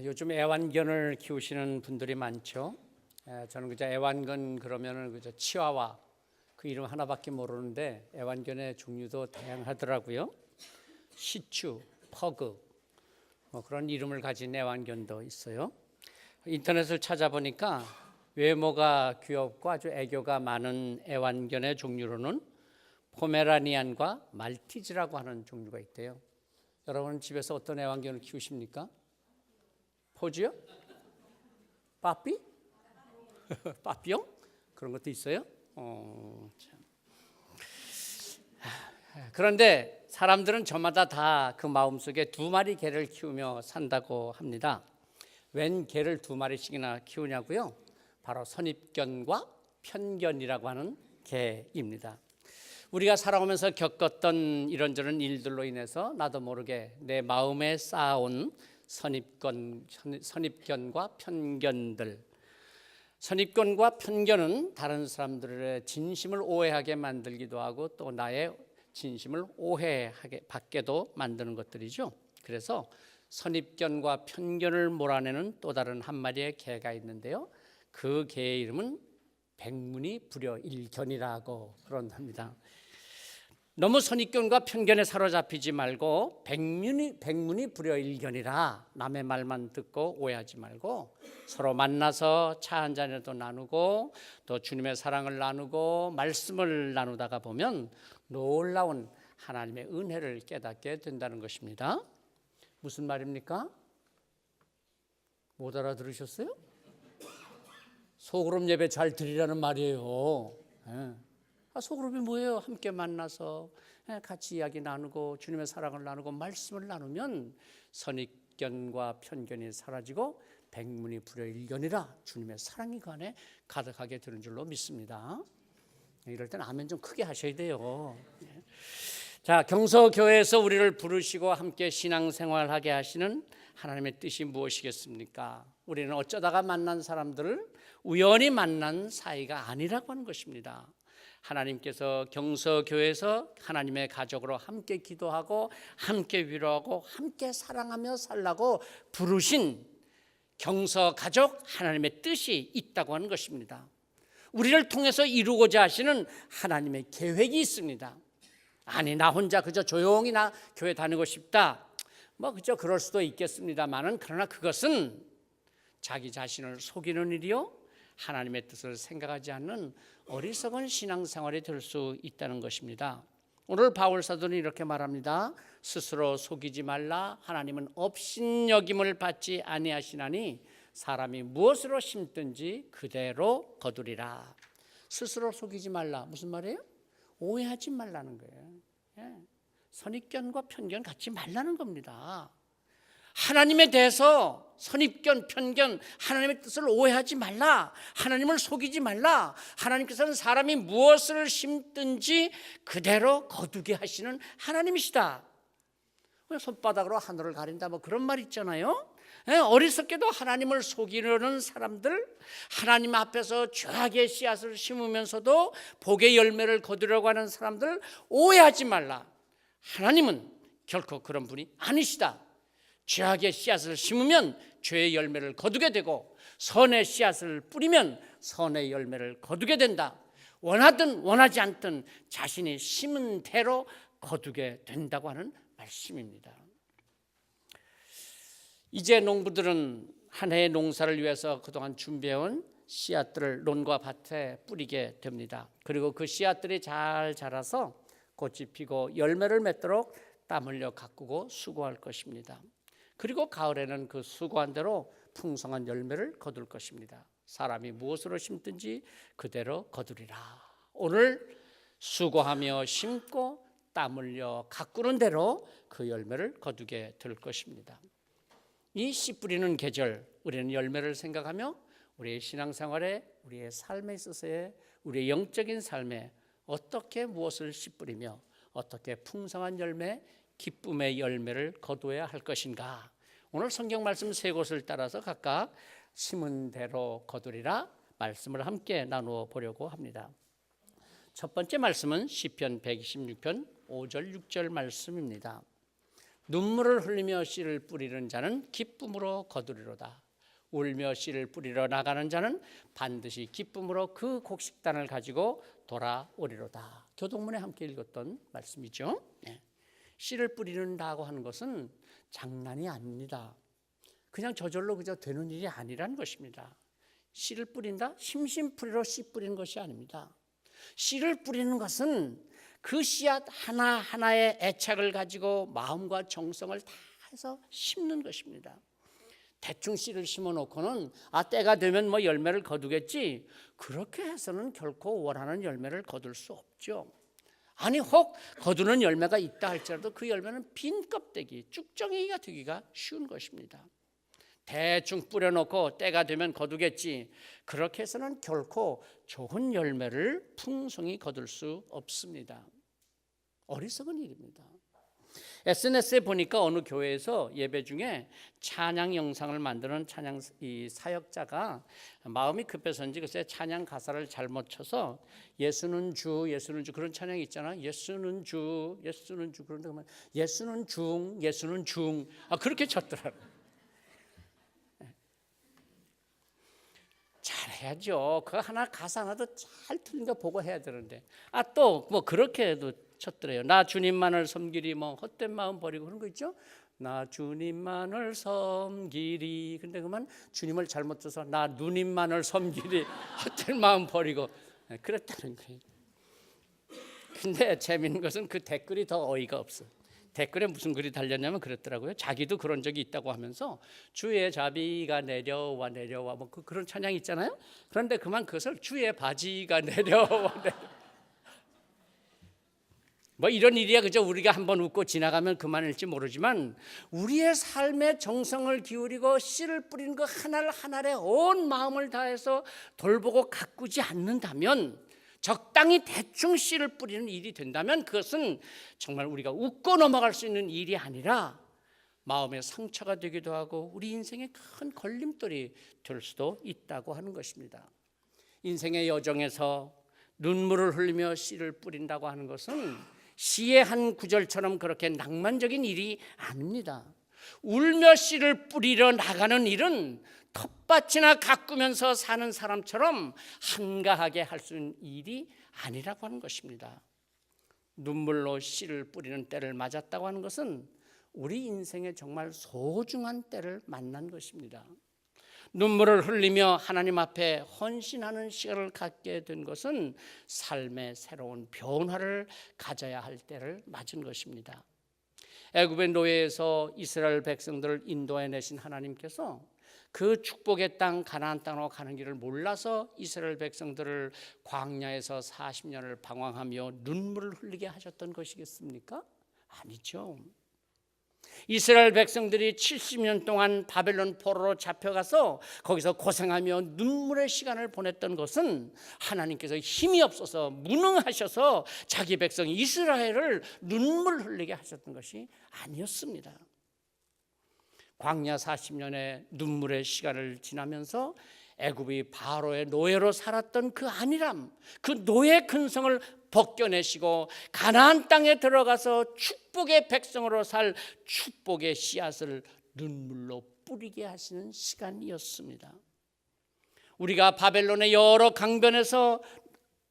요즘 애완견을 키우시는 분들이 많죠. 저는 그저 애완견 그러면은 그저 치와와 그 이름 하나밖에 모르는데 애완견의 종류도 다양하더라고요. 시츄, 퍼그 그런 이름을 가진 애완견도 있어요. 인터넷을 찾아보니까 외모가 귀엽고 아주 애교가 많은 애완견의 종류로는 포메라니안과 말티즈라고 하는 종류가 있대요. 여러분 집에서 어떤 애완견을 키우십니까? 포즈요? 빠삐? 빠삐용? 그런 것도 있어요? 그런데 사람들은 저마다 다 그 마음속에 두 마리 개를 키우며 산다고 합니다. 웬 개를 두 마리씩이나 키우냐고요? 바로 선입견과 편견이라고 하는 개입니다. 우리가 살아오면서 겪었던 이런저런 일들로 인해서 나도 모르게 내 마음에 쌓아온 선입견과 편견들. 선입견과 편견은 다른 사람들의 진심을 오해하게 만들기도 하고 또 나의 진심을 오해하게 받게도 만드는 것들이죠. 그래서 선입견과 편견을 몰아내는 또 다른 한 마리의 개가 있는데요. 그 개의 이름은 백문이불여일견이라고 그런답니다. 너무 선입견과 편견에 사로잡히지 말고 백문이불여일견이라 남의 말만 듣고 오해하지 말고 서로 만나서 차 한 잔이라도 나누고 또 주님의 사랑을 나누고 말씀을 나누다가 보면 놀라운 하나님의 은혜를 깨닫게 된다는 것입니다. 무슨 말입니까? 못 알아들으셨어요? 소그룹 예배 잘 드리라는 말이에요. 소그룹이 뭐예요? 함께 만나서 같이 이야기 나누고 주님의 사랑을 나누고 말씀을 나누면 선입견과 편견이 사라지고 백문이불여일견이라 주님의 사랑이 그 안에 가득하게 되는 줄로 믿습니다. 이럴 때는 아멘 좀 크게 하셔야 돼요. 자, 경서교회에서 우리를 부르시고 함께 신앙생활하게 하시는 하나님의 뜻이 무엇이겠습니까? 우리는 어쩌다가 만난 사람들을 우연히 만난 사이가 아니라고 하는 것입니다. 하나님께서 경서교회에서 하나님의 가족으로 함께 기도하고 함께 위로하고 함께 사랑하며 살라고 부르신 경서가족 하나님의 뜻이 있다고 하는 것입니다. 우리를 통해서 이루고자 하시는 하나님의 계획이 있습니다. 아니 나 혼자 그저 조용히 나 교회 다니고 싶다 그저 그럴 수도 있겠습니다만은 그러나 그것은 자기 자신을 속이는 일이요 하나님의 뜻을 생각하지 않는 어리석은 신앙생활이 될 수 있다는 것입니다. 오늘 바울 사도는 이렇게 말합니다. 스스로 속이지 말라. 하나님은 업신여김을 받지 아니하시나니 사람이 무엇으로 심든지 그대로 거두리라. 스스로 속이지 말라. 무슨 말이에요? 오해하지 말라는 거예요. 선입견과 편견 갖지 말라는 겁니다. 하나님에 대해서 선입견, 편견, 하나님의 뜻을 오해하지 말라. 하나님을 속이지 말라. 하나님께서는 사람이 무엇을 심든지 그대로 거두게 하시는 하나님이시다. 손바닥으로 하늘을 가린다 그런 말 있잖아요. 어리석게도 하나님을 속이려는 사람들, 하나님 앞에서 죄악의 씨앗을 심으면서도 복의 열매를 거두려고 하는 사람들 오해하지 말라. 하나님은 결코 그런 분이 아니시다. 죄악의 씨앗을 심으면 죄의 열매를 거두게 되고 선의 씨앗을 뿌리면 선의 열매를 거두게 된다. 원하든 원하지 않든 자신이 심은 대로 거두게 된다고 하는 말씀입니다. 이제 농부들은 한 해의 농사를 위해서 그동안 준비해온 씨앗들을 논과 밭에 뿌리게 됩니다. 그리고 그 씨앗들이 잘 자라서 꽃이 피고 열매를 맺도록 땀 흘려 가꾸고 수고할 것입니다. 그리고 가을에는 그 수고한 대로 풍성한 열매를 거둘 것입니다. 사람이 무엇으로 심든지 그대로 거두리라. 오늘 수고하며 심고 땀 흘려 가꾸는 대로 그 열매를 거두게 될 것입니다. 이 씨 뿌리는 계절, 우리는 열매를 생각하며 우리의 신앙생활에, 우리의 삶에 있어서의 우리의 영적인 삶에 어떻게 무엇을 씨 뿌리며 어떻게 풍성한 열매, 기쁨의 열매를 거두어야 할 것인가. 오늘 성경 말씀 세 곳을 따라서 각각 심은 대로 거두리라 말씀을 함께 나누어 보려고 합니다. 첫 번째 말씀은 시편 126편 5절 6절 말씀입니다. 눈물을 흘리며 씨를 뿌리는 자는 기쁨으로 거두리로다. 울며 씨를 뿌리러 나가는 자는 반드시 기쁨으로 그 곡식단을 가지고 돌아오리로다. 교동문에 함께 읽었던 말씀이죠. 씨를 뿌리는다고 하는 것은 장난이 아닙니다. 그냥 저절로 그저 되는 일이 아니라는 것입니다. 씨를 뿌린다? 심심풀이로 씨 뿌리는 것이 아닙니다. 씨를 뿌리는 것은 그 씨앗 하나하나의 애착을 가지고 마음과 정성을 다해서 심는 것입니다. 대충 씨를 심어놓고는 때가 되면 뭐 열매를 거두겠지, 그렇게 해서는 결코 원하는 열매를 거둘 수 없죠. 아니 혹 거두는 열매가 있다 할지라도 그 열매는 빈 껍데기, 쭉정이가 되기가 쉬운 것입니다. 대충 뿌려놓고 때가 되면 거두겠지, 그렇게 해서는 결코 좋은 열매를 풍성히 거둘 수 없습니다. 어리석은 일입니다. SNS에 보니까 어느 교회에서 예배 중에 찬양 영상을 만드는 찬양 사역자가 마음이 급해서인지 글쎄 찬양 가사를 잘못 쳐서 예수는 주, 예수는 주, 그런 찬양이 있잖아. 예수는 주, 예수는 주, 그런데 그러면 예수는 중, 예수는 중, 그렇게 쳤더라고요. 잘해야죠. 그 하나 가사 하나도 잘 틀린 거 보고 해야 되는데 또 뭐 그렇게 해도 쳤더래요. 나 주님만을 섬기리, 뭐 헛된 마음 버리고 그런 거 있죠. 나 주님만을 섬기리. 근데 그만 주님을 잘못 줘서 나 누님만을 섬기리, 헛된 마음 버리고 그랬다는 거예요. 근데 재미있는 것은 그 댓글이 더 어이가 없어. 댓글에 무슨 글이 달렸냐면 그랬더라고요. 자기도 그런 적이 있다고 하면서 주의 자비가 내려와 내려와 뭐 그런 찬양 있잖아요. 그런데 그만 그것을 주의 바지가 내려와 뭐 이런 일이야 그저 우리가 한번 웃고 지나가면 그만일지 모르지만 우리의 삶에 정성을 기울이고 씨를 뿌리는 그 하나를 하나에 온 마음을 다해서 돌보고 가꾸지 않는다면, 적당히 대충 씨를 뿌리는 일이 된다면 그것은 정말 우리가 웃고 넘어갈 수 있는 일이 아니라 마음의 상처가 되기도 하고 우리 인생의 큰 걸림돌이 될 수도 있다고 하는 것입니다. 인생의 여정에서 눈물을 흘리며 씨를 뿌린다고 하는 것은 시의 한 구절처럼 그렇게 낭만적인 일이 아닙니다. 울며 씨를 뿌리러 나가는 일은 텃밭이나 가꾸면서 사는 사람처럼 한가하게 할 수 있는 일이 아니라고 하는 것입니다. 눈물로 씨를 뿌리는 때를 맞았다고 하는 것은 우리 인생에 정말 소중한 때를 만난 것입니다. 눈물을 흘리며 하나님 앞에 헌신하는 시간을 갖게 된 것은 삶의 새로운 변화를 가져야 할 때를 맞은 것입니다. 애굽의 노예에서 이스라엘 백성들을 인도해 내신 하나님께서 그 축복의 땅 가나안 땅으로 가는 길을 몰라서 이스라엘 백성들을 광야에서 40년을 방황하며 눈물을 흘리게 하셨던 것이겠습니까? 아니죠. 이스라엘 백성들이 70년 동안 바벨론 포로로 잡혀가서 거기서 고생하며 눈물의 시간을 보냈던 것은 하나님께서 힘이 없어서 무능하셔서 자기 백성 이스라엘을 눈물 흘리게 하셨던 것이 아니었습니다. 광야 40년의 눈물의 시간을 지나면서 애굽이 바로의 노예로 살았던 그 안일함, 그 노예 근성을 벗겨내시고 가나안 땅에 들어가서 축복의 백성으로 살 축복의 씨앗을 눈물로 뿌리게 하시는 시간이었습니다. 우리가 바벨론의 여러 강변에서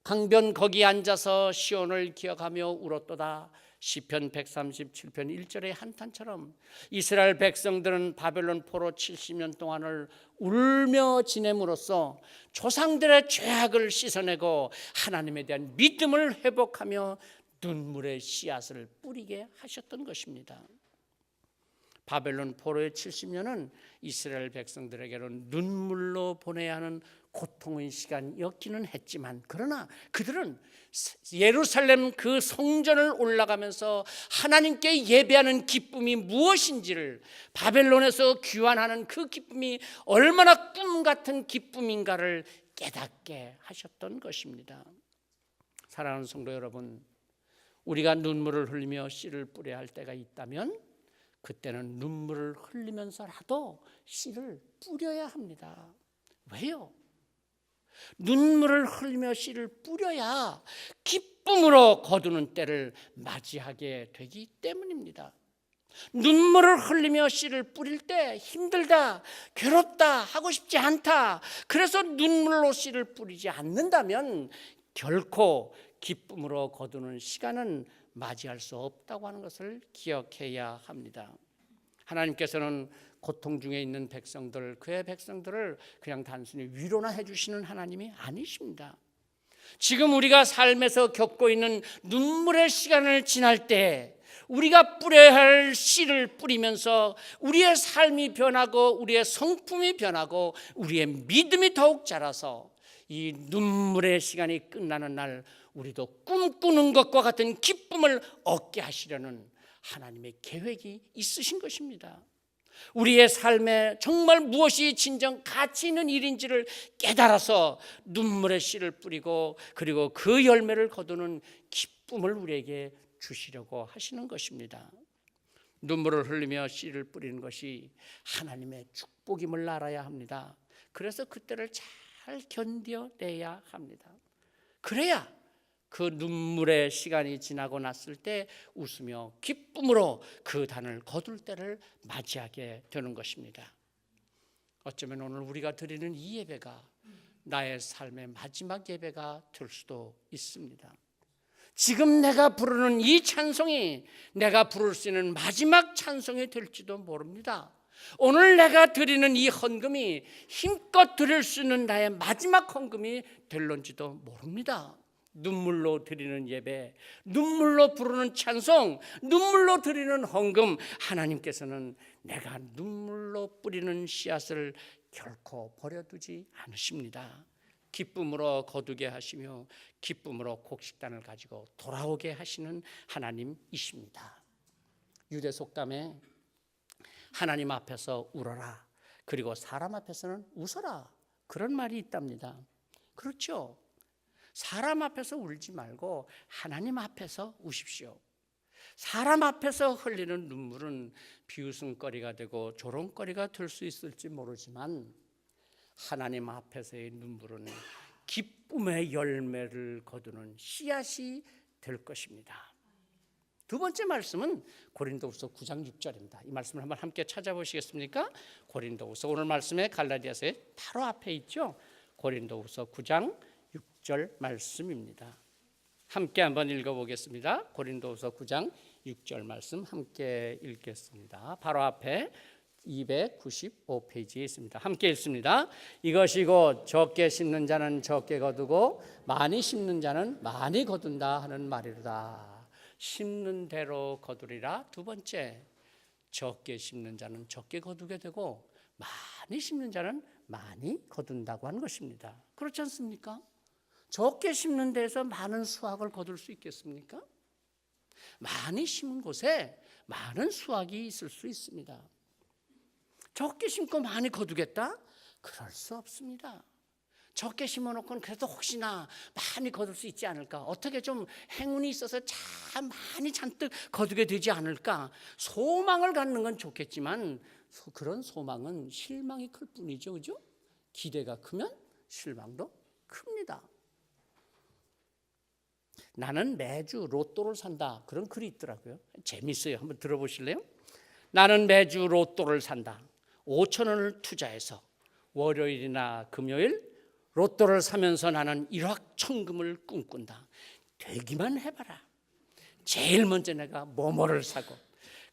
강변 거기 앉아서 시온을 기억하며 울었도다. 시편 137편 1절의 한탄처럼 이스라엘 백성들은 바벨론 포로 70년 동안을 울며 지냄으로써 조상들의 죄악을 씻어내고 하나님에 대한 믿음을 회복하며 눈물의 씨앗을 뿌리게 하셨던 것입니다. 바벨론 포로의 70년은 이스라엘 백성들에게는 눈물로 보내야 하는 고통의 시간이었기는 했지만, 그러나 그들은 예루살렘 그 성전을 올라가면서 하나님께 예배하는 기쁨이 무엇인지를, 바벨론에서 귀환하는 그 기쁨이 얼마나 꿈 같은 기쁨인가를 깨닫게 하셨던 것입니다. 사랑하는 성도 여러분, 우리가 눈물을 흘리며 씨를 뿌려야 할 때가 있다면 그때는 눈물을 흘리면서라도 씨를 뿌려야 합니다. 왜요? 눈물을 흘리며 씨를 뿌려야 기쁨으로 거두는 때를 맞이하게 되기 때문입니다. 눈물을 흘리며 씨를 뿌릴 때 힘들다, 괴롭다, 하고 싶지 않다, 그래서 눈물로 씨를 뿌리지 않는다면 결코 기쁨으로 거두는 시간은 맞이할 수 없다고 하는 것을 기억해야 합니다. 하나님께서는 고통 중에 있는 백성들, 그의 백성들을 그냥 단순히 위로나 해주시는 하나님이 아니십니다. 지금 우리가 삶에서 겪고 있는 눈물의 시간을 지날 때 우리가 뿌려야 할 씨를 뿌리면서 우리의 삶이 변하고 우리의 성품이 변하고 우리의 믿음이 더욱 자라서 이 눈물의 시간이 끝나는 날 우리도 꿈꾸는 것과 같은 기쁨을 얻게 하시려는 하나님의 계획이 있으신 것입니다. 우리의 삶에 정말 무엇이 진정 가치 있는 일인지를 깨달아서 눈물의 씨를 뿌리고 그리고 그 열매를 거두는 기쁨을 우리에게 주시려고 하시는 것입니다. 눈물을 흘리며 씨를 뿌리는 것이 하나님의 축복임을 알아야 합니다. 그래서 그때를 잘 견뎌내야 합니다. 그래야 그 눈물의 시간이 지나고 났을 때 웃으며 기쁨으로 그 단을 거둘 때를 맞이하게 되는 것입니다. 어쩌면 오늘 우리가 드리는 이 예배가 나의 삶의 마지막 예배가 될 수도 있습니다. 지금 내가 부르는 이 찬송이 내가 부를 수 있는 마지막 찬송이 될지도 모릅니다. 오늘 내가 드리는 이 헌금이 힘껏 드릴 수 있는 나의 마지막 헌금이 될런지도 모릅니다. 눈물로 드리는 예배, 눈물로 부르는 찬송, 눈물로 드리는 헌금, 하나님께서는 내가 눈물로 뿌리는 씨앗을 결코 버려두지 않으십니다. 기쁨으로 거두게 하시며 기쁨으로 곡식단을 가지고 돌아오게 하시는 하나님이십니다. 유대 속담에 하나님 앞에서 울어라, 그리고 사람 앞에서는 웃어라, 그런 말이 있답니다. 그렇죠? 사람 앞에서 울지 말고 하나님 앞에서 우십시오. 사람 앞에서 흘리는 눈물은 비웃음거리가 되고 조롱거리가 될 수 있을지 모르지만 하나님 앞에서의 눈물은 기쁨의 열매를 거두는 씨앗이 될 것입니다. 두 번째 말씀은 고린도후서 9장 6절입니다. 이 말씀을 한번 함께 찾아보시겠습니까? 고린도후서, 오늘 말씀에 갈라디아서의 바로 앞에 있죠. 고린도후서 9장 6절 말씀입니다. 함께 한번 읽어보겠습니다. 고린도후서 9장 6절 말씀 함께 읽겠습니다. 바로 앞에 295페이지에 있습니다. 함께 읽습니다. 이것이 곧 적게 심는 자는 적게 거두고 많이 심는 자는 많이 거둔다 하는 말이로다. 심는 대로 거두리라. 두 번째, 적게 심는 자는 적게 거두게 되고 많이 심는 자는 많이 거둔다고 하는 것입니다. 그렇지 않습니까? 적게 심는 데서 많은 수확을 거둘 수 있겠습니까? 많이 심은 곳에 많은 수확이 있을 수 있습니다. 적게 심고 많이 거두겠다? 그럴 수 없습니다. 적게 심어놓고는 그래도 혹시나 많이 거둘 수 있지 않을까? 어떻게 좀 행운이 있어서 참 많이 잔뜩 거두게 되지 않을까? 소망을 갖는 건 좋겠지만 그런 소망은 실망이 클 뿐이죠. 그죠? 기대가 크면 실망도 큽니다. 나는 매주 로또를 산다, 그런 글이 있더라고요. 재밌어요. 한번 들어보실래요? 나는 매주 로또를 산다. 5천 원을 투자해서 월요일이나 금요일 로또를 사면서 나는 일확천금을 꿈꾼다. 되기만 해봐라. 제일 먼저 내가 뭐뭐를 사고,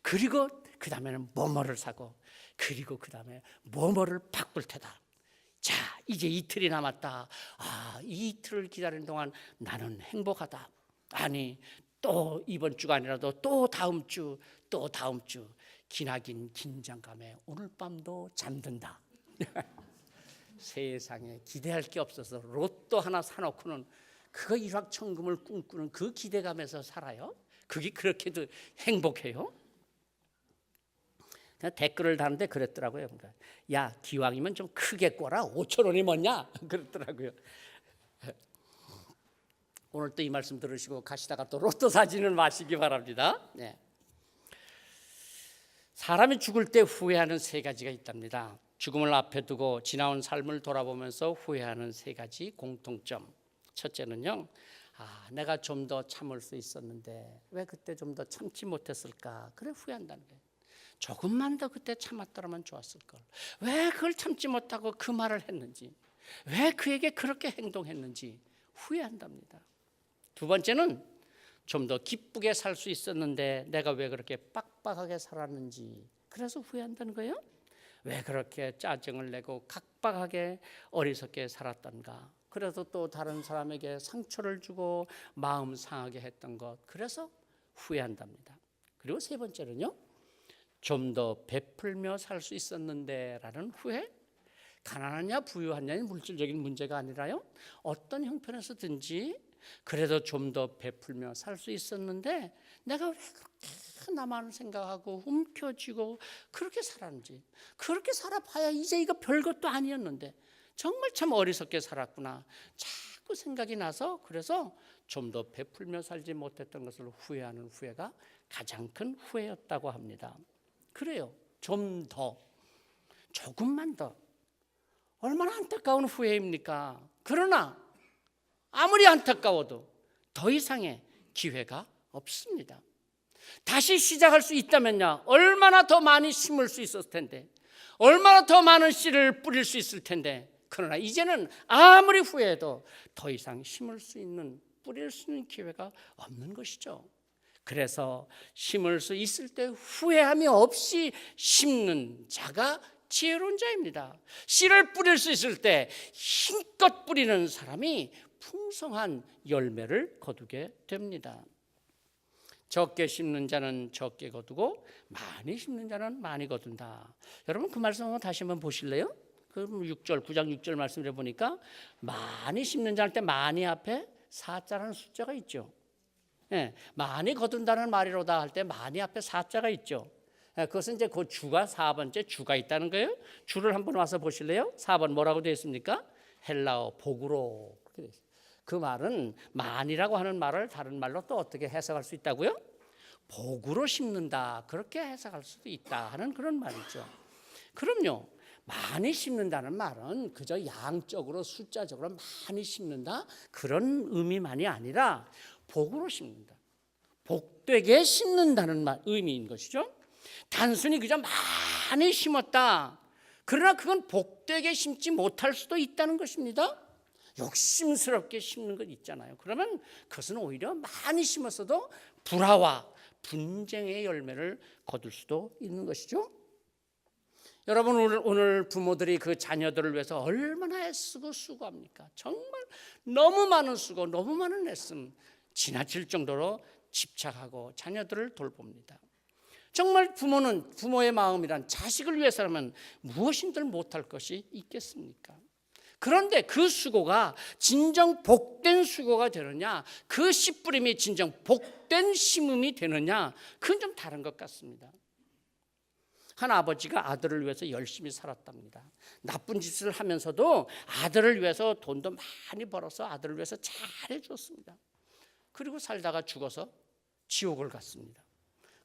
그리고 그 다음에는 뭐뭐를 사고, 그리고 그 다음에 뭐뭐를 바꿀 테다. 자, 이제 이틀이 남았다. 이 이틀을 기다리는 동안 나는 행복하다. 아니, 또 이번 주가 아니라도 또 다음 주, 또 다음 주, 기나긴 긴장감에 오늘 밤도 잠든다. 세상에 기대할 게 없어서 로또 하나 사놓고는 그거 일확천금을 꿈꾸는 그 기대감에서 살아요? 그게 그렇게도 행복해요? 댓글을 다는데 그랬더라고요. 야, 기왕이면 좀 크게 꿔라. 5천 원이 뭐냐? 그랬더라고요. 오늘 또 이 말씀 들으시고 가시다가 또 로또 사지는 마시기 바랍니다. 네. 사람이 죽을 때 후회하는 세 가지가 있답니다. 죽음을 앞에 두고 지나온 삶을 돌아보면서 후회하는 세 가지 공통점. 첫째는요, 내가 좀 더 참을 수 있었는데 왜 그때 좀 더 참지 못했을까? 그래 후회한다는 거예요. 조금만 더 그때 참았더라면 좋았을 걸. 왜 그걸 참지 못하고 그 말을 했는지, 왜 그에게 그렇게 행동했는지 후회한답니다. 두 번째는 좀 더 기쁘게 살 수 있었는데 내가 왜 그렇게 빡빡하게 살았는지, 그래서 후회한다는 거예요. 왜 그렇게 짜증을 내고 각박하게 어리석게 살았던가. 그래서 또 다른 사람에게 상처를 주고 마음 상하게 했던 것, 그래서 후회한답니다. 그리고 세 번째는요, 좀 더 베풀며 살 수 있었는데 라는 후회. 가난하냐 부유하냐는 물질적인 문제가 아니라요, 어떤 형편에서든지 그래도 좀 더 베풀며 살 수 있었는데 내가 왜 그렇게 나만 생각하고 움켜쥐고 그렇게 살았는지, 그렇게 살아봐야 이제 이거 별것도 아니었는데 정말 참 어리석게 살았구나 자꾸 생각이 나서, 그래서 좀 더 베풀며 살지 못했던 것을 후회하는 후회가 가장 큰 후회였다고 합니다. 그래요, 좀 더, 조금만 더, 얼마나 안타까운 후회입니까? 그러나 아무리 안타까워도 더 이상의 기회가 없습니다. 다시 시작할 수 있다면야 얼마나 더 많이 심을 수 있었을 텐데, 얼마나 더 많은 씨를 뿌릴 수 있을 텐데, 그러나 이제는 아무리 후회해도 더 이상 심을 수 있는, 뿌릴 수 있는 기회가 없는 것이죠. 그래서 심을 수 있을 때 후회함이 없이 심는 자가 지혜로운 자입니다. 씨를 뿌릴 수 있을 때 힘껏 뿌리는 사람이 풍성한 열매를 거두게 됩니다. 적게 심는 자는 적게 거두고 많이 심는 자는 많이 거둔다. 여러분 그 말씀 한번 다시 한번 보실래요? 그 6절 9장 6절 말씀을 보니까 많이 심는 자 할 때 많이 앞에 사자라는 숫자가 있죠. 예, 많이 거둔다는 말이로다 할 때 많이 앞에 사자가 있죠. 예, 그것은 이제 그 주가 4번째 주가 있다는 거예요. 주를 한번 와서 보실래요? 4번 뭐라고 되어 있습니까? 헬라어 복으로. 그 말은 많이라고 하는 말을 다른 말로 또 어떻게 해석할 수 있다고요? 복으로 심는다, 그렇게 해석할 수도 있다 하는 그런 말이죠. 그럼요, 많이 심는다는 말은 그저 양적으로 숫자적으로 많이 심는다 그런 의미만이 아니라 복으로 심는다, 복되게 심는다는 의미인 것이죠. 단순히 그저 많이 심었다, 그러나 그건 복되게 심지 못할 수도 있다는 것입니다. 욕심스럽게 심는 것 있잖아요. 그러면 그것은 오히려 많이 심었어도 불화와 분쟁의 열매를 거둘 수도 있는 것이죠. 여러분 오늘 부모들이 그 자녀들을 위해서 얼마나 애쓰고 수고합니까? 정말 너무 많은 수고, 너무 많은 애씀, 지나칠 정도로 집착하고 자녀들을 돌봅니다. 정말 부모는, 부모의 마음이란 자식을 위해서라면 무엇인들 못할 것이 있겠습니까? 그런데 그 수고가 진정 복된 수고가 되느냐, 그 씨 뿌림이 진정 복된 심음이 되느냐, 그건 좀 다른 것 같습니다. 한 아버지가 아들을 위해서 열심히 살았답니다. 나쁜 짓을 하면서도 아들을 위해서 돈도 많이 벌어서 아들을 위해서 잘해 줬습니다. 그리고 살다가 죽어서 지옥을 갔습니다.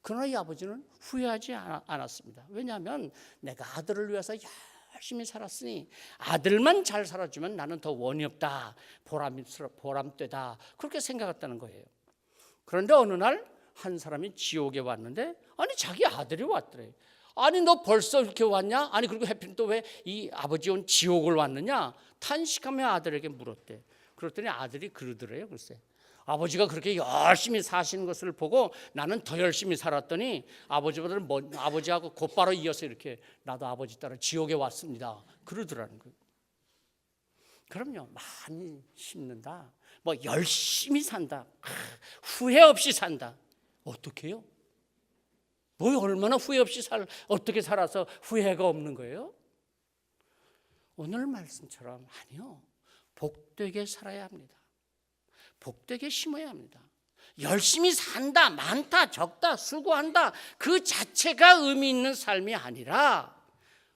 그러나 이 아버지는 후회하지 않았습니다. 왜냐하면 내가 아들을 위해서 열심히 살았으니 아들만 잘 살아주면 나는 더 원이 없다, 보람되다, 그렇게 생각했다는 거예요. 그런데 어느 날 한 사람이 지옥에 왔는데, 아니 자기 아들이 왔더래. 아니 너 벌써 이렇게 왔냐? 아니 그리고 해필 또 왜 이 아버지 온 지옥을 왔느냐? 탄식하며 아들에게 물었대. 그랬더니 아들이 그러더래요. 글쎄, 아버지가 그렇게 열심히 사시는 것을 보고 나는 더 열심히 살았더니 아버지보다는 아버지하고 곧바로 이어서 이렇게 나도 아버지 따라 지옥에 왔습니다, 그러더라는 거예요. 그럼요, 많이 심는다, 뭐 열심히 산다, 후회 없이 산다, 어떻게 해요? 뭐 얼마나 후회 없이 어떻게 살아서 후회가 없는 거예요? 오늘 말씀처럼 아니요, 복되게 살아야 합니다. 복되게 심어야 합니다. 열심히 산다, 많다, 적다, 수고한다, 그 자체가 의미 있는 삶이 아니라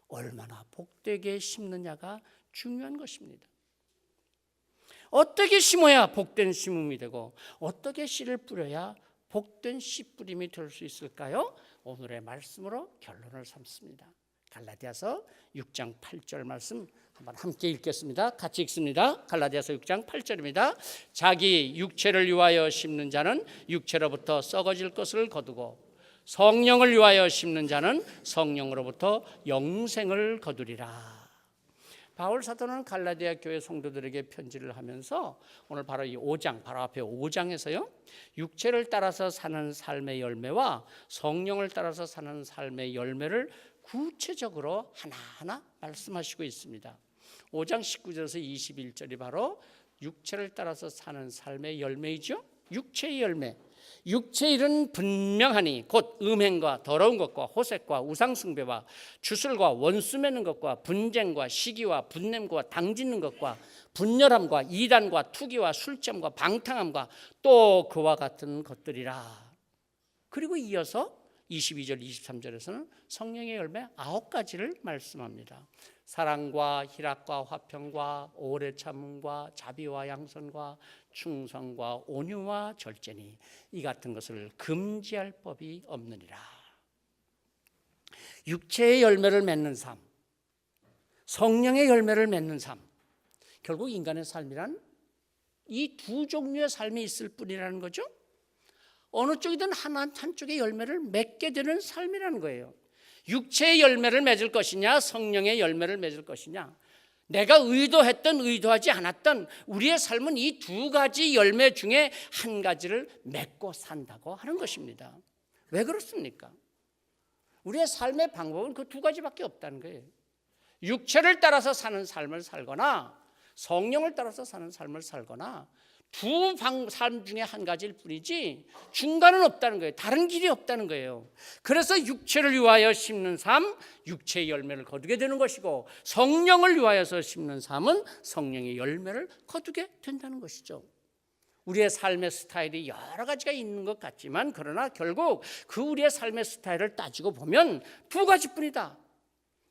얼마나 복되게 심느냐가 중요한 것입니다. 어떻게 심어야 복된 심음이 되고 어떻게 씨를 뿌려야 복된 씨 뿌림이 될 수 있을까요? 오늘의 말씀으로 결론을 삼습니다. 갈라디아서 6장 8절 말씀 한번 함께 읽겠습니다. 같이 읽습니다. 갈라디아서 6장 8절입니다. 자기 육체를 위하여 심는 자는 육체로부터 썩어질 것을 거두고 성령을 위하여 심는 자는 성령으로부터 영생을 거두리라. 바울 사도는 갈라디아 교회 성도들에게 편지를 하면서 오늘 바로 이 5장, 바로 앞에 5장에서요, 육체를 따라서 사는 삶의 열매와 성령을 따라서 사는 삶의 열매를 구체적으로 하나하나 말씀하시고 있습니다. 5장 19절에서 21절이 바로 육체를 따라서 사는 삶의 열매이죠. 육체의 열매. 육체의 일은 분명하니 곧 음행과 더러운 것과 호색과 우상숭배와 주술과 원수 맺는 것과 분쟁과 시기와 분냄과 당짓는 것과 분열함과 이단과 투기와 술점과 방탕함과 또 그와 같은 것들이라. 그리고 이어서 22절 23절에서는 성령의 열매 9가지를 말씀합니다. 사랑과 희락과 화평과 오래 참음과 자비와 양선과 충성과 온유와 절제니 이 같은 것을 금지할 법이 없느니라. 육체의 열매를 맺는 삶, 성령의 열매를 맺는 삶. 결국 인간의 삶이란 이 두 종류의 삶이 있을 뿐이라는 거죠. 어느 쪽이든 한쪽의 열매를 맺게 되는 삶이라는 거예요. 육체의 열매를 맺을 것이냐, 성령의 열매를 맺을 것이냐. 내가 의도했던 의도하지 않았던 우리의 삶은 이 두 가지 열매 중에 한 가지를 맺고 산다고 하는 것입니다. 왜 그렇습니까? 우리의 삶의 방법은 그 두 가지밖에 없다는 거예요. 육체를 따라서 사는 삶을 살거나 성령을 따라서 사는 삶을 살거나 두 삶 중에 한 가지일 뿐이지 중간은 없다는 거예요. 다른 길이 없다는 거예요. 그래서 육체를 위하여 심는 삶, 육체의 열매를 거두게 되는 것이고 성령을 위하여서 심는 삶은 성령의 열매를 거두게 된다는 것이죠. 우리의 삶의 스타일이 여러 가지가 있는 것 같지만 그러나 결국 그 우리의 삶의 스타일을 따지고 보면 두 가지뿐이다.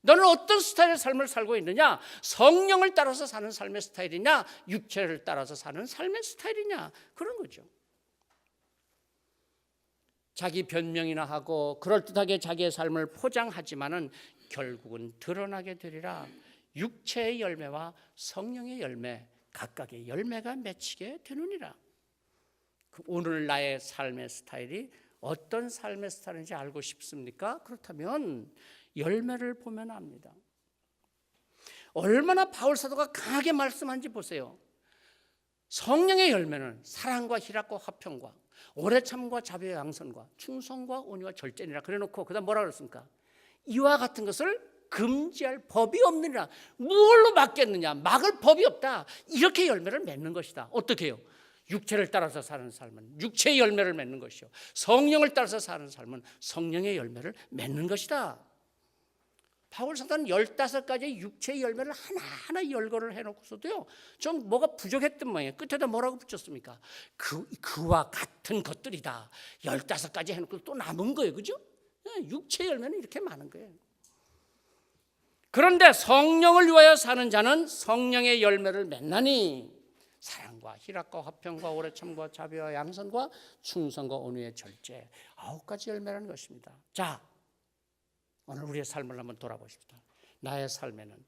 너는 어떤 스타일의 삶을 살고 있느냐? 성령을 따라서 사는 삶의 스타일이냐? 육체를 따라서 사는 삶의 스타일이냐? 그런 거죠. 자기 변명이나 하고 그럴듯하게 자기의 삶을 포장하지만은 결국은 드러나게 되리라. 육체의 열매와 성령의 열매, 각각의 열매가 맺히게 되느니라. 오늘 나의 삶의 스타일이 어떤 삶의 스타일인지 알고 싶습니까? 그렇다면 열매를 보면 압니다. 얼마나 바울 사도가 강하게 말씀한지 보세요. 성령의 열매는 사랑과 희락과 화평과 오래 참과 자비와 양선과 충성과 온유와 절제니라 그래놓고 그다음 뭐라 그랬습니까? 이와 같은 것을 금지할 법이 없느니라. 무엇로 막겠느냐? 막을 법이 없다. 이렇게 열매를 맺는 것이다. 어떻게 해요? 육체를 따라서 사는 삶은 육체의 열매를 맺는 것이요, 성령을 따라서 사는 삶은 성령의 열매를 맺는 것이다. 바울 사도는 15가지의 육체의 열매를 하나하나 열거를 해놓고서도요, 좀 뭐가 부족했던 모양이에요. 끝에다 뭐라고 붙였습니까? 그와 같은 것들이다. 15가지 해놓고 또 남은 거예요. 그죠? 육체의 열매는 이렇게 많은 거예요. 그런데 성령을 위하여 사는 자는 성령의 열매를 맺나니 사랑과 희락과 화평과 오래 참과 자비와 양선과 충성과 온유의 절제, 9가지 열매라는 것입니다. 자, 오늘 우리의 삶을 한번 돌아보십시다. 나의 삶에는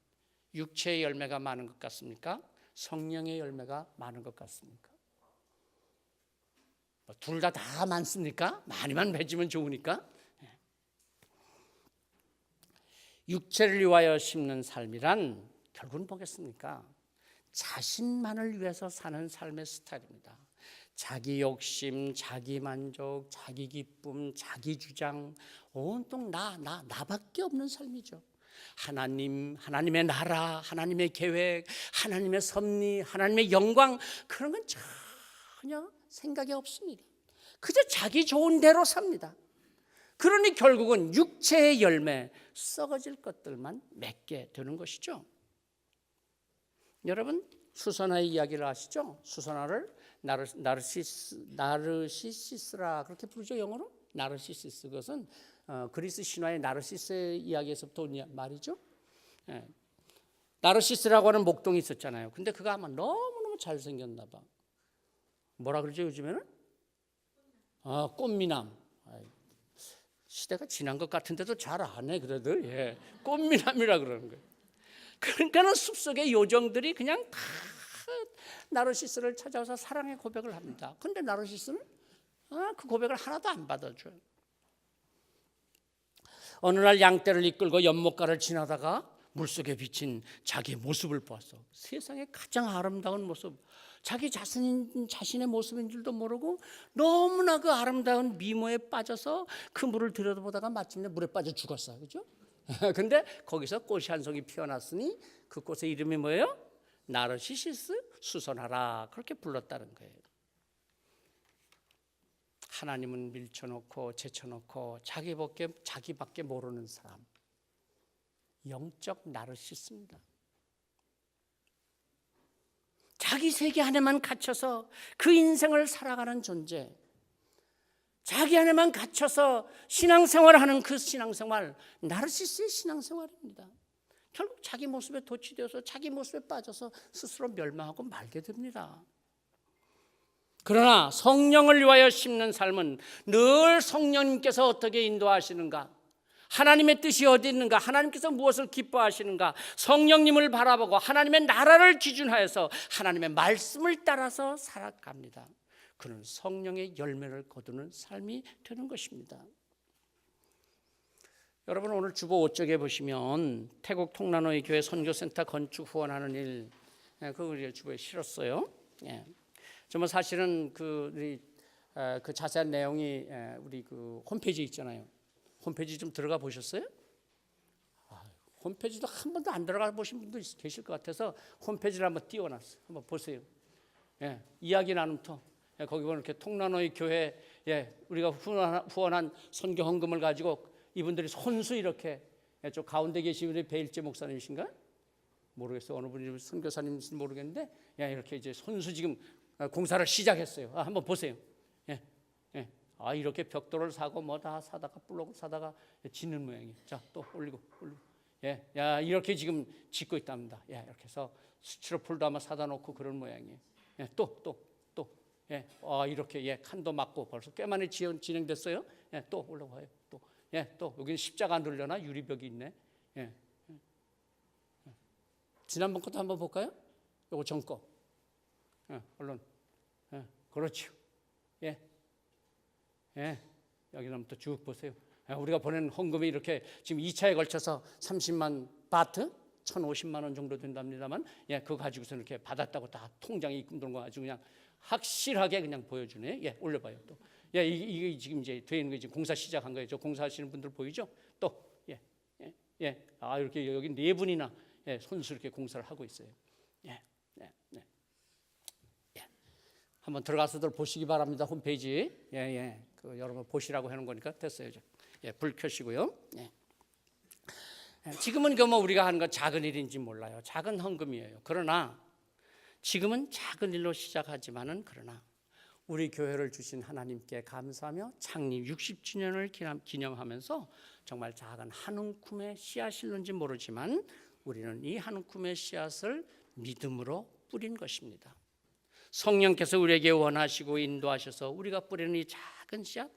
육체의 열매가 많은 것 같습니까? 성령의 열매가 많은 것 같습니까? 둘 다 많습니까? 많이만 맺으면 좋으니까. 육체를 위하여 심는 삶이란 결국은 뭐겠습니까? 자신만을 위해서 사는 삶의 스타일입니다. 자기 욕심, 자기 만족, 자기 기쁨, 자기 주장, 온통 나밖에 없는 삶이죠. 하나님의 나라, 하나님의 계획, 하나님의 섭리, 하나님의 영광, 그런 건 전혀 생각이 없습니다. 그저 자기 좋은 대로 삽니다. 그러니 결국은 육체의 열매, 썩어질 것들만 맺게 되는 것이죠. 여러분, 수선화의 이야기를 아시죠? 수선화를 나르시시스라 그렇게 부르죠, 영어로? 나르시시스, 그것은 그리스 신화의 나르시스의 이야기에서부터 온 말이죠. 나르시스라고 하는 목동이 있었잖아요. 근데 그가 아마 너무너무 잘생겼나 봐. 뭐라 그러죠, 요즘에는? 꽃미남. 시대가 지난 것 같은데도 잘 안 해, 그래도. 꽃미남이라 그러는 거예요. 그러니까는 숲속의 요정들이 그냥 다 나르시스를 찾아와서 사랑의 고백을 합니다. 그런데 나르시스는 그 고백을 하나도 안 받아줘요. 어느 날 양떼를 이끌고 연못가를 지나다가 물속에 비친 자기 모습을 보았어. 세상에 가장 아름다운 모습, 자기 자신의 모습인 줄도 모르고 너무나 그 아름다운 미모에 빠져서 그 물을 들여다보다가 마침내 물에 빠져 죽었어요. 그렇죠? 근데 거기서 꽃이 한 송이 피어났으니 그 꽃의 이름이 뭐예요? 나르시시스 수선하라, 그렇게 불렀다는 거예요. 하나님은 밀쳐놓고 제쳐놓고 자기밖에 모르는 사람, 영적 나르시스입니다. 자기 세계 안에만 갇혀서 그 인생을 살아가는 존재, 자기 안에만 갇혀서 신앙생활을 하는 그 신앙생활, 나르시스의 신앙생활입니다. 결국 자기 모습에 도취되어서 자기 모습에 빠져서 스스로 멸망하고 말게 됩니다. 그러나 성령을 위하여 심는 삶은 늘 성령님께서 어떻게 인도하시는가, 하나님의 뜻이 어디 있는가, 하나님께서 무엇을 기뻐하시는가, 성령님을 바라보고 하나님의 나라를 기준하여서 하나님의 말씀을 따라서 살아갑니다. 그는 성령의 열매를 거두는 삶이 되는 것입니다. 여러분, 오늘 주보 5쪽에 보시면 태국 통나노의 교회 선교센터 건축 후원하는 일, 그걸 주보에 실었어요. 정말 사실은 그 자세한 내용이 우리 그 홈페이지에 있잖아요. 홈페이지 좀 들어가 보셨어요? 홈페이지도 한 번도 안 들어가 보신 분도 계실 것 같아서 홈페이지를 한번 띄워놨어요. 한번 보세요. 이야기 나눔터. 거기 보면 이렇게 통나노의 교회, 우리가 후원한 선교 헌금을 가지고 이분들이 손수 이렇게, 저 가운데 계신 분이 배일재 목사님이신가? 모르겠어요. 어느 분이 선교사님인지 모르겠는데, 이렇게 이제 손수 지금 공사를 시작했어요. 한번 보세요. 이렇게 벽돌을 사고 뭐 다 사다가 블록을 사다가 짓는 모양이에요. 자, 또 올리고. 이렇게 지금 짓고 있답니다. 이렇게 해서 스티로폴도 아마 사다 놓고 그런 모양이에요. 또. 이렇게 칸도 막고 벌써 꽤 많이 진행됐어요. 또 올라와요. 또 여기는 십자가 안 들려나 유리벽이 있네. 지난번 것도 한번 볼까요? 요거 전 거. 얼른. 그렇죠. 여기서부터 쭉 보세요. 우리가 보낸 헌금이 이렇게 지금 2차에 걸쳐서 30만 바트, 1,050만 원 정도 된답니다만, 그거 가지고서 이렇게 받았다고 다 통장에 입금 들어온 거 가지고 그냥 확실하게 그냥 보여주네. 올려봐요. 또, 이게 지금 이제 되는 거 지금 공사 시작한 거예요. 저 공사하시는 분들 보이죠? 또, 이렇게 여기 네 분이나 손수 이렇게 공사를 하고 있어요. 한번 들어가서들 보시기 바랍니다. 홈페이지. 그 여러분 보시라고 하는 거니까 됐어요. 불 켜시고요. 지금은 뭐 우리가 하는 건 작은 일인지 몰라요. 작은 헌금이에요. 그러나 지금은 작은 일로 시작하지만은, 그러나 우리 교회를 주신 하나님께 감사하며 창립 60주년을 기념하면서 정말 작은 한 움큼의 씨앗일는지 모르지만 우리는 이 한 움큼의 씨앗을 믿음으로 뿌린 것입니다. 성령께서 우리에게 원하시고 인도하셔서 우리가 뿌리는 이 작은 씨앗,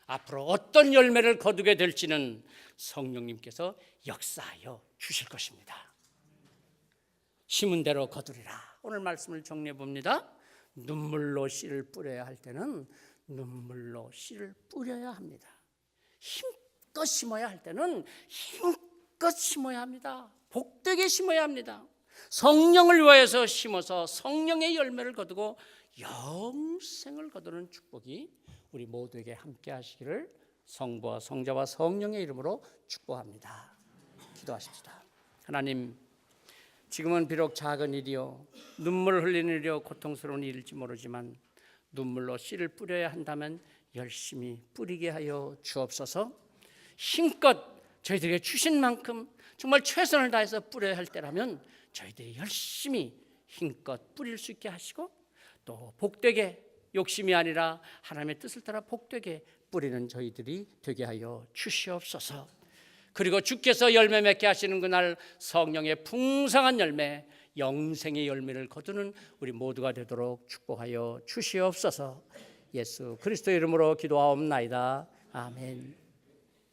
앞으로 어떤 열매를 거두게 될지는 성령님께서 역사하여 주실 것입니다. 심은 대로 거두리라. 오늘 말씀을 정리해 봅니다. 눈물로 씨를 뿌려야 할 때는 눈물로 씨를 뿌려야 합니다. 힘껏 심어야 할 때는 힘껏 심어야 합니다. 복되게 심어야 합니다. 성령을 위하여서 심어서 성령의 열매를 거두고 영생을 거두는 축복이 우리 모두에게 함께 하시기를 성부와 성자와 성령의 이름으로 축복합니다. 기도하십시다. 하나님, 지금은 비록 작은 일이요, 눈물 흘리는 일이요, 고통스러운 일일지 모르지만 눈물로 씨를 뿌려야 한다면 열심히 뿌리게 하여 주옵소서. 힘껏 저희들에게 주신 만큼 정말 최선을 다해서 뿌려야 할 때라면 저희들이 열심히 힘껏 뿌릴 수 있게 하시고, 또 복되게, 욕심이 아니라 하나님의 뜻을 따라 복되게 뿌리는 저희들이 되게 하여 주시옵소서. 그리고 주께서 열매 맺게 하시는 그날 성령의 풍성한 열매, 영생의 열매를 거두는 우리 모두가 되도록 축복하여 주시옵소서. 예수 그리스도의 이름으로 기도하옵나이다. 아멘.